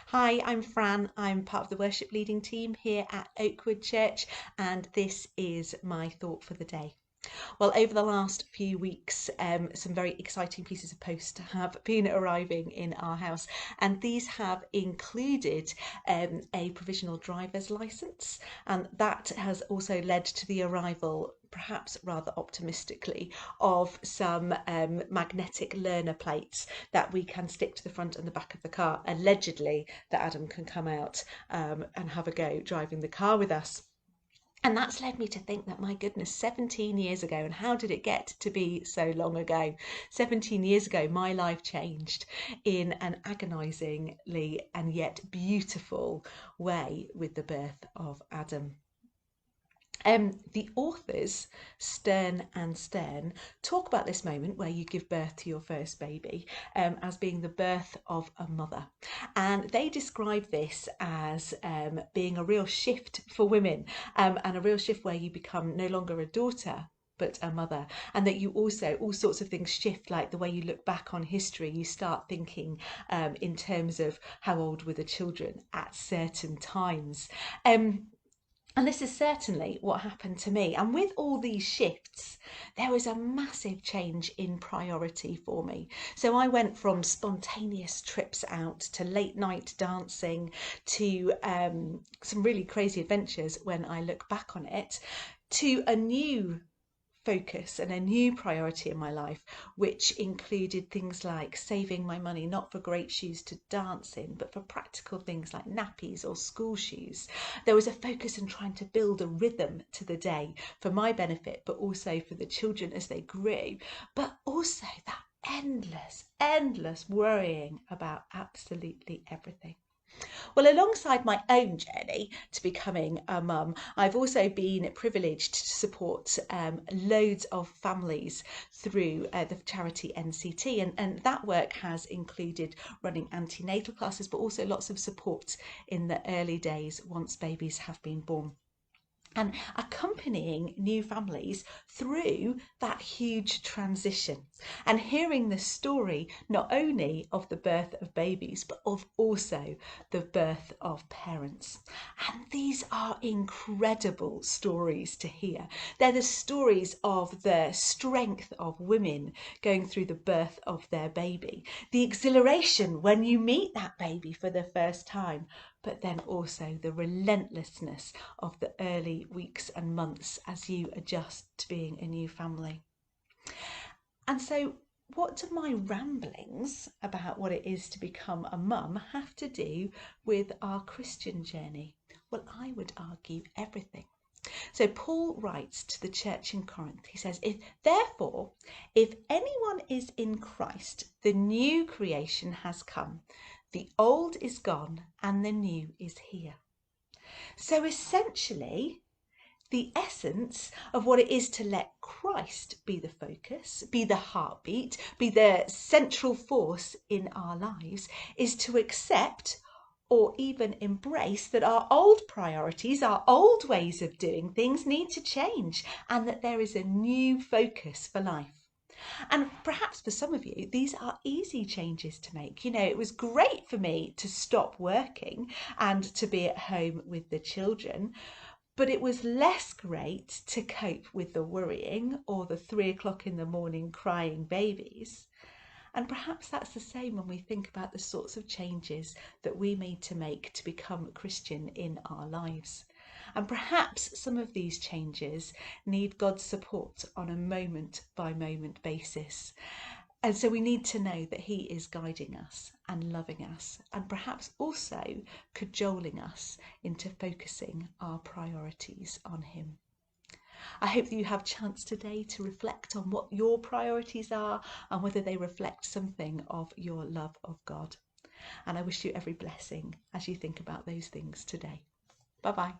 Hi, I'm Fran. I'm part of the worship leading team here at Oakwood Church, and this is my thought for the day. Well, over the last few weeks, some very exciting pieces of post have been arriving in our house, and these have included a provisional driver's licence, and that has also led to the arrival, perhaps rather optimistically, of some magnetic learner plates that we can stick to the front and the back of the car, allegedly that Adam can come out and have a go driving the car with us. And that's led me to think that, my goodness, 17 years ago, and how did it get to be so long ago? 17 years ago, my life changed in an agonisingly and yet beautiful way with the birth of Adam. The authors, Stern and Stern, talk about this moment where you give birth to your first baby as being the birth of a mother. And they describe this as being a real shift for women and a real shift where you become no longer a daughter, but a mother, and that you also, all sorts of things shift, like the way you look back on history. You start thinking in terms of how old were the children at certain times. And this is certainly what happened to me. And with all these shifts, there was a massive change in priority for me. So I went from spontaneous trips out to late night dancing to some really crazy adventures when I look back on it, to a new focus and a new priority in my life, which included things like saving my money not for great shoes to dance in, but for practical things like nappies or school shoes. There was a focus in trying to build a rhythm to the day for my benefit, but also for the children as they grew, but also that endless worrying about absolutely everything. Well, alongside my own journey to becoming a mum, I've also been privileged to support loads of families through the charity NCT, and that work has included running antenatal classes, but also lots of support in the early days once babies have been born, and accompanying new families through that huge transition, and hearing the story not only of the birth of babies but of also the birth of parents. And these are incredible stories to hear. They're the stories of the strength of women going through the birth of their baby, the exhilaration when you meet that baby for the first time, but then also the relentlessness of the early weeks and months as you adjust to being a new family. And so, what do my ramblings about what it is to become a mum have to do with our Christian journey? Well, I would argue everything. So Paul writes to the church in Corinth. He says, Therefore, if anyone is in Christ, the new creation has come. The old is gone and the new is here. So essentially, the essence of what it is to let Christ be the focus, be the heartbeat, be the central force in our lives, is to accept or even embrace that our old priorities, our old ways of doing things need to change, and that there is a new focus for life. And perhaps for some of you, these are easy changes to make. It was great for me to stop working and to be at home with the children, but it was less great to cope with the worrying or the 3 o'clock in the morning crying babies. And perhaps that's the same when we think about the sorts of changes that we need to make to become Christian in our lives. And perhaps some of these changes need God's support on a moment by moment basis. And so we need to know that He is guiding us and loving us, and perhaps also cajoling us into focusing our priorities on Him. I hope that you have a chance today to reflect on what your priorities are and whether they reflect something of your love of God. And I wish you every blessing as you think about those things today. Bye bye.